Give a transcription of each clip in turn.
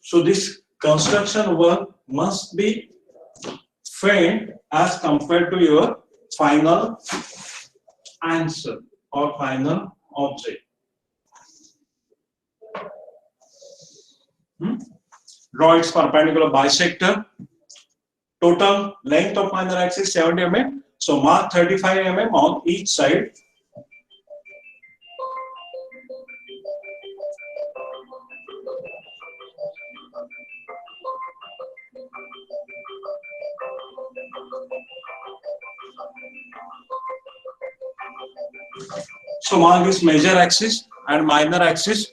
So this construction work must be faint as compared to your final answer or final object. Draw its perpendicular bisector. Total length of minor axis 70 mm. So mark 35 mm on each side. So mark this major axis and minor axis.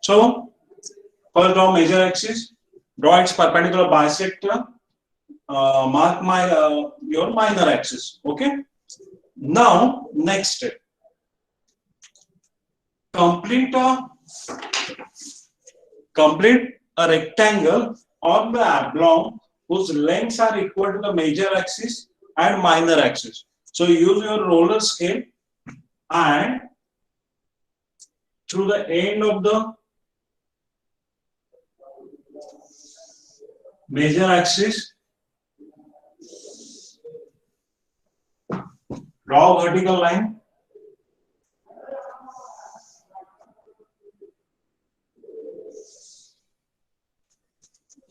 So first draw major axis, draw its perpendicular bisector, mark your minor axis. Okay. Now next step, complete a rectangle or the oblong whose lengths are equal to the major axis and minor axis. So use your roller scale and through the end of the major axis, draw a vertical line.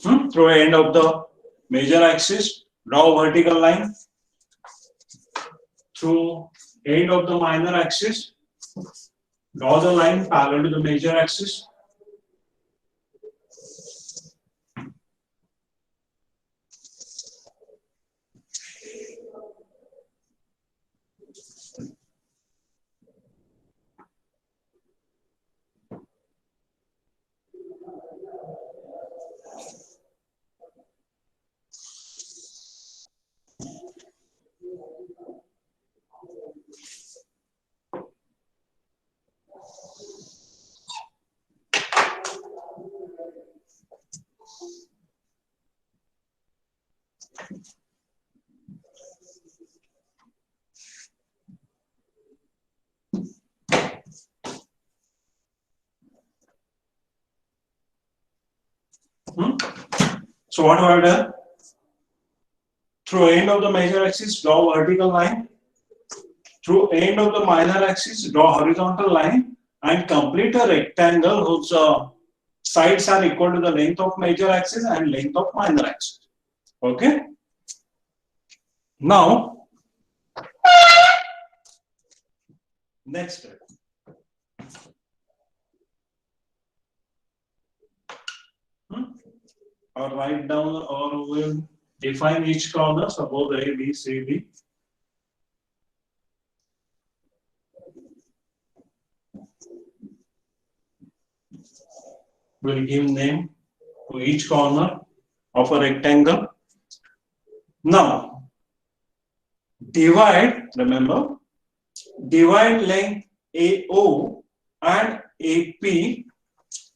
Through the end of the major axis, draw a vertical line. Through end of the minor axis, draw the line parallel to the major axis. So what have I done? Through end of the major axis, draw vertical line. Through end of the minor axis, draw horizontal line and complete a rectangle whose sides are equal to the length of major axis and length of minor axis. Okay. Now, next step. Or write down or we'll define each corner, suppose A, B, C, D. We'll give name to each corner of a rectangle. Now, divide, remember, divide length AO and AP,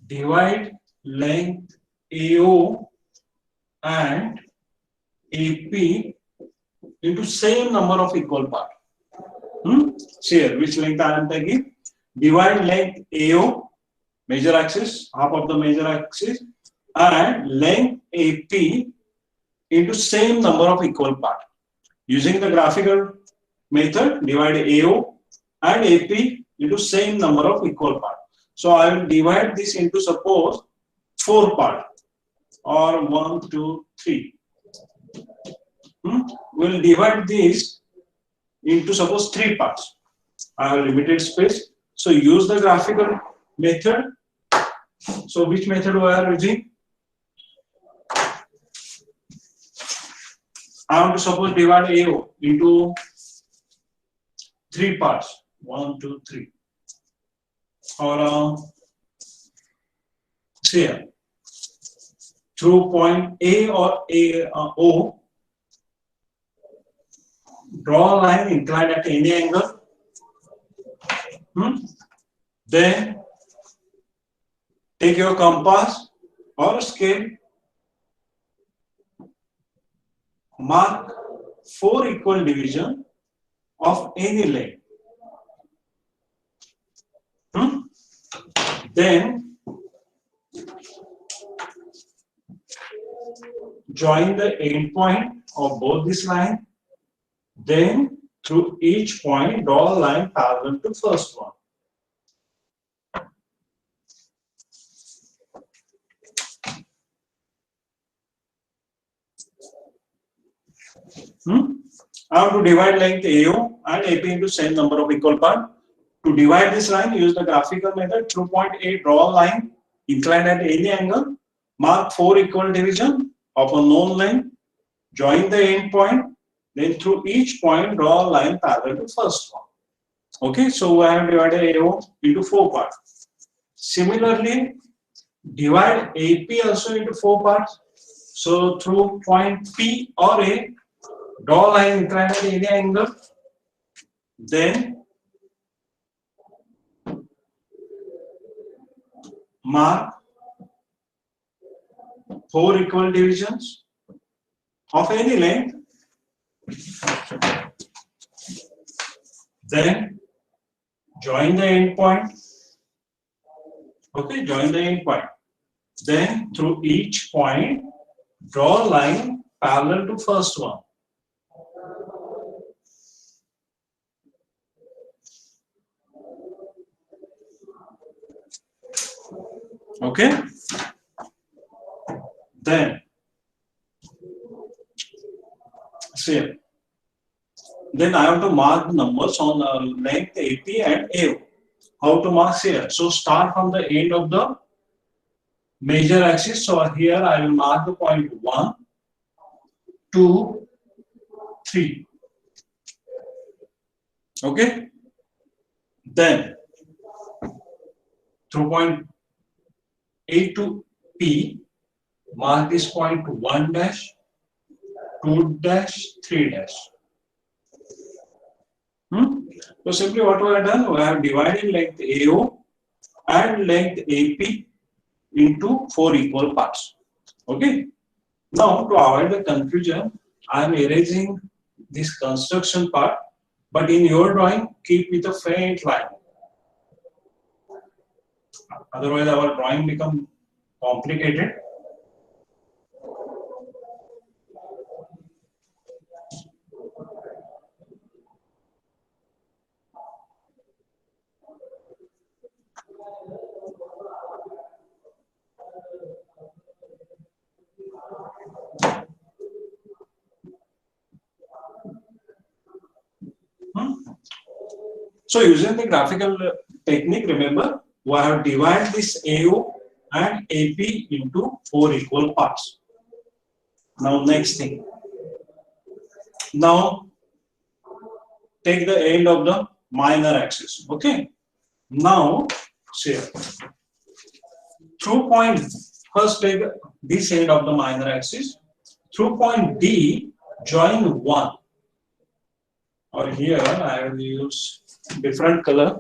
divide length AO and AP into same number of equal parts. Here, which length I am taking? Divide length AO, major axis, half of the major axis, and length AP into same number of equal parts. Using the graphical method, divide AO and AP into same number of equal parts. So I will divide this into suppose 4 parts or 1, 2, 3. We'll divide this into suppose 3 parts. I have limited space, so use the graphical method. So which method we are using? I want to suppose divide AO into three parts. 1, 2, 3. Or see here. Through point A or O, draw a line inclined at any angle. Then take your compass or scale, mark 4 equal divisions of any length. Then join the end point of both this line. Then through each point draw a line parallel to first one. I have to divide length AO and AP into same number of equal parts. To divide this line, use the graphical method. Through point A, draw a line inclined at any angle. Mark 4 equal divisions of a known length. Join the end point. Then through each point, draw a line parallel to first one. Okay, so I have divided AO into 4 parts. Similarly, divide AP also into 4 parts. So through point P or A, draw a line inclined at any angle. Then mark 4 equal divisions of any length. Then join the end point. Okay, join the end point. Then through each point, draw a line parallel to first one. Okay. Then see. Then I have to mark the numbers on length AP and AO. How to mark here? So start from the end of the major axis. So here I will mark the point 1, 2, 3. Okay. Then through point A to P, mark this point 1 dash, 2 dash, 3 dash. So simply what we have done, we have divided length AO and length AP into 4 equal parts. Okay. Now to avoid the confusion, I am erasing this construction part, but in your drawing, keep with a faint line. Otherwise, our drawing becomes complicated. So using the graphical technique, remember, we have divided this AO and AP into 4 equal parts. Now next thing. Now take the end of the minor axis. Okay. Now see through point, first take this end of the minor axis. Through point D, join 1. Or here I will use different color.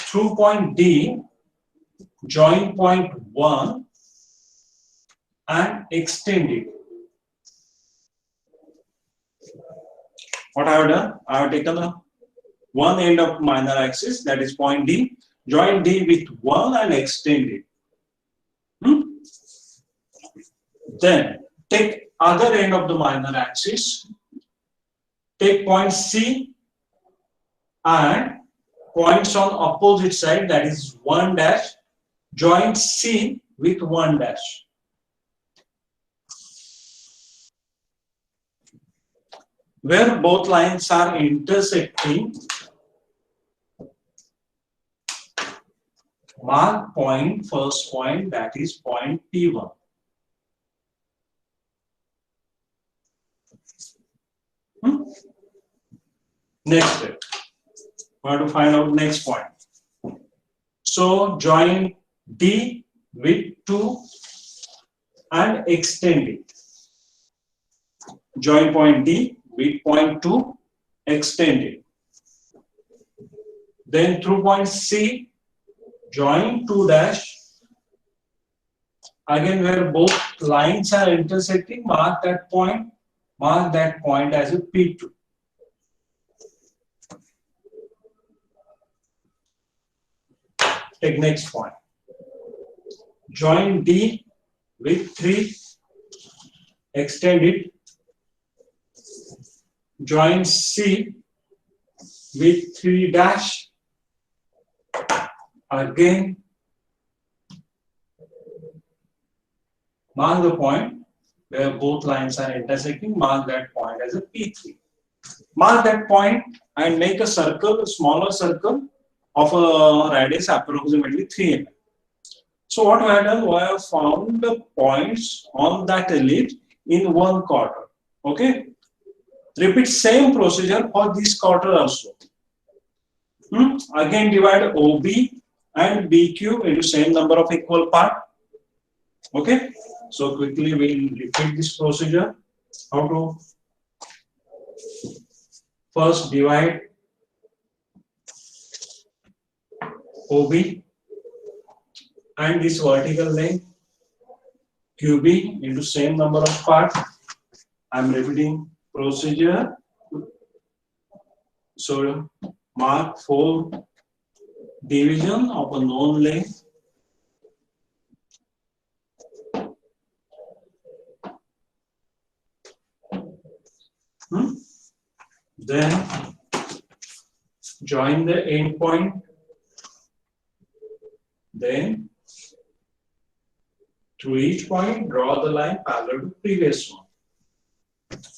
Through point D, join point 1 and extend it. What I have done? I have taken the one end of minor axis, that is point D, join D with 1 and extend it. Then take other end of the minor axis, take point C and points on opposite side, that is 1 dash, join C with 1 dash. Where both lines are intersecting, Mark point, first point, that is point P1. Next step, we have to find out next point. So join D with 2 and extend it. Join point D with point 2, extend it. Then through point C, join 2 dash. Again, where both lines are intersecting, mark that point as a P2. Take next point. Join D with 3, extend it. Join C with 3 dash. Again, mark the point where both lines are intersecting, mark that point as a P3. Mark that point and make a circle, a smaller circle of a radius approximately 3 mm. So what we have done, we have found the points on that ellipse in one quarter. Okay. Repeat same procedure for this quarter also. Again divide OB and BQ into same number of equal part. Okay. So quickly we'll repeat this procedure. How to first divide OB and this vertical length QB into same number of parts. I'm repeating procedure. So mark 4 division of a known length. Then join the end point. Then through each point, draw the line parallel to previous one.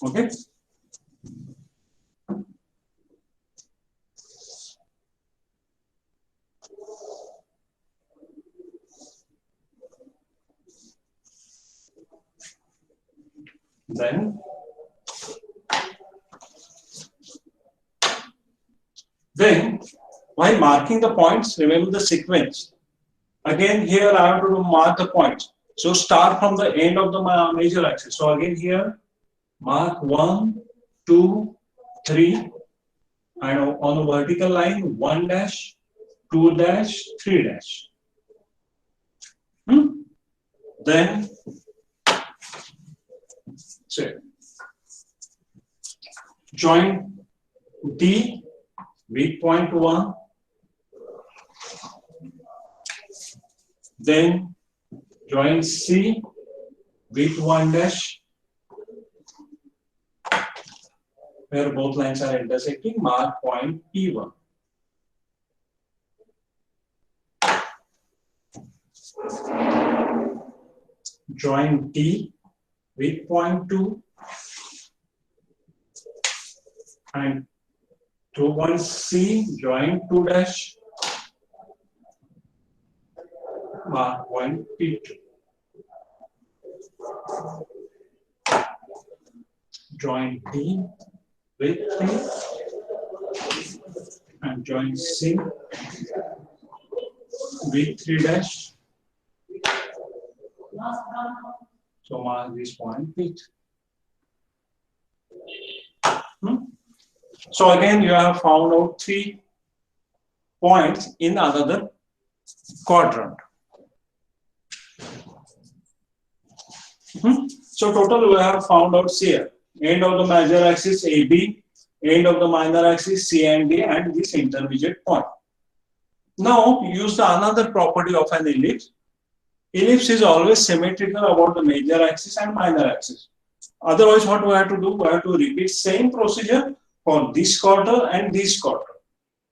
Okay. Then while marking the points, remember the sequence. Again, here I have to mark the points. So start from the end of the major axis. So again here, mark 1, 2, 3, and on the vertical line 1 dash, 2 dash, 3 dash. Then join D with point 1. Then join C with 1 dash. Where both lines are intersecting, mark point P1. Join D with point 2 and through point C, join 2 dash, mark point P2. Join D with 3 and join C with 3 dash. So mark this point P2. So again, you have found out 3 points in another quadrant. So total we have found out here. End of the major axis AB, end of the minor axis C and D, and this intermediate point. Now use the another property of an ellipse. Ellipse is always symmetrical about the major axis and minor axis. Otherwise, what we have to do? We have to repeat same procedure for this quarter and this quarter.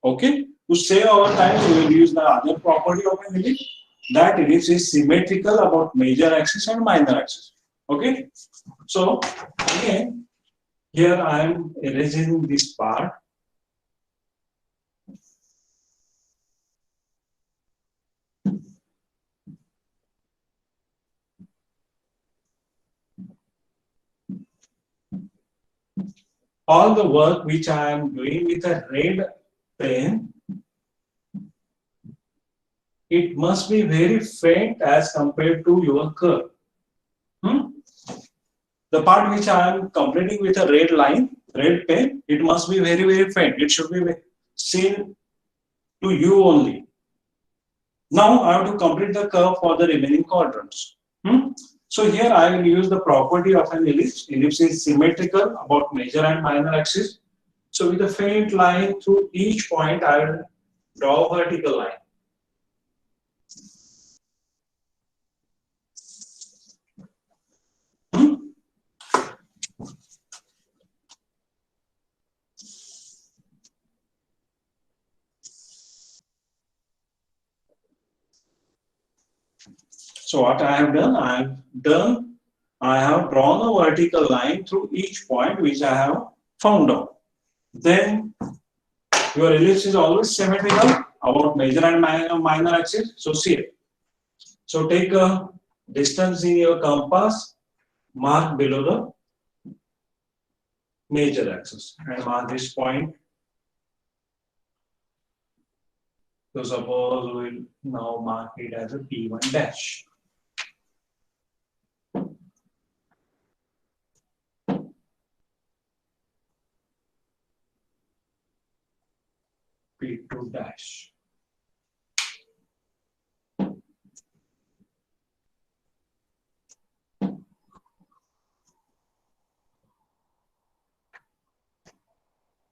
Okay? To save our time, we will use the other property of an ellipse. That ellipse is symmetrical about major axis and minor axis. Okay? So, again, here I am erasing this part. all the work which I am doing with a red pen, it must be very faint as compared to your curve. The part which I am completing with a red line, red pen, it must be very, very faint. It should be seen to you only. Now I have to complete the curve for the remaining quadrants. So here I will use the property of an ellipse. Ellipse is symmetrical about major and minor axis. So with a faint line through each point, I will draw a vertical line. So what I have done, I have drawn a vertical line through each point which I have found out. Then your ellipse is always symmetrical about major and minor axis. So see it. So take a distance in your compass, mark below the major axis and mark this point. So suppose we will now mark it as a P1 dash. P2 dash.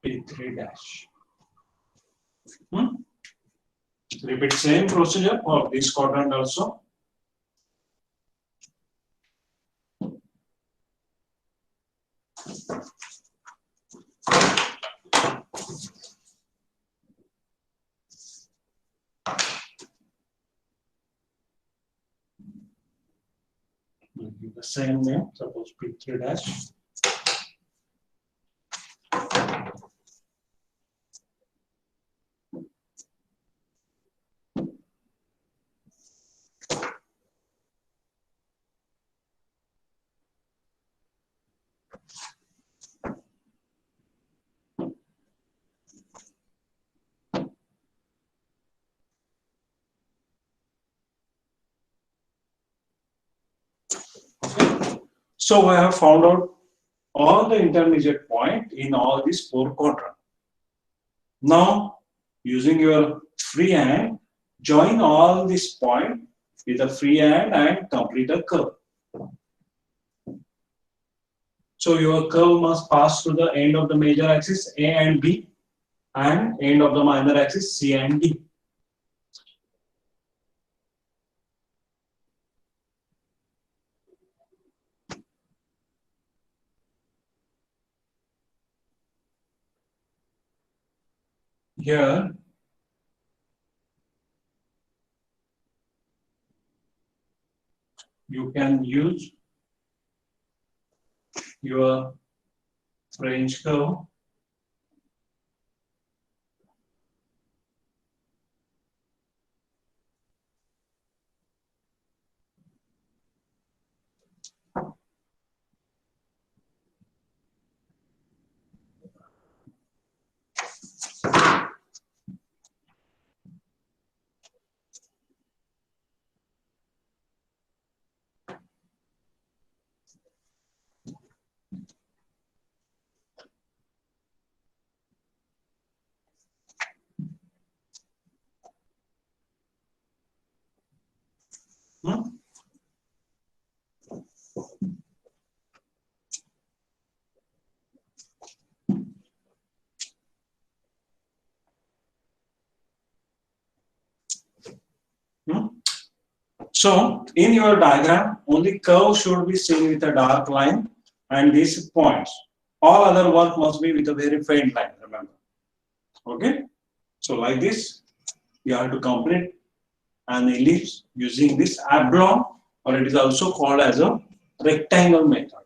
P3 dash. Repeat same procedure for this quadrant also. We'll give the same name, suppose P3 dash. So we have found out all the intermediate point in all these four quadrants. Now, using your free hand, join all these points with a free hand and complete a curve. So your curve must pass through the end of the major axis A and B and end of the minor axis C and D. Here, you can use your French curve . So, in your diagram, only curve should be seen with a dark line and these points. All other work must be with a very faint line, remember. Okay? So, like this, you have to complete an ellipse using this oblong, or it is also called as a rectangle method.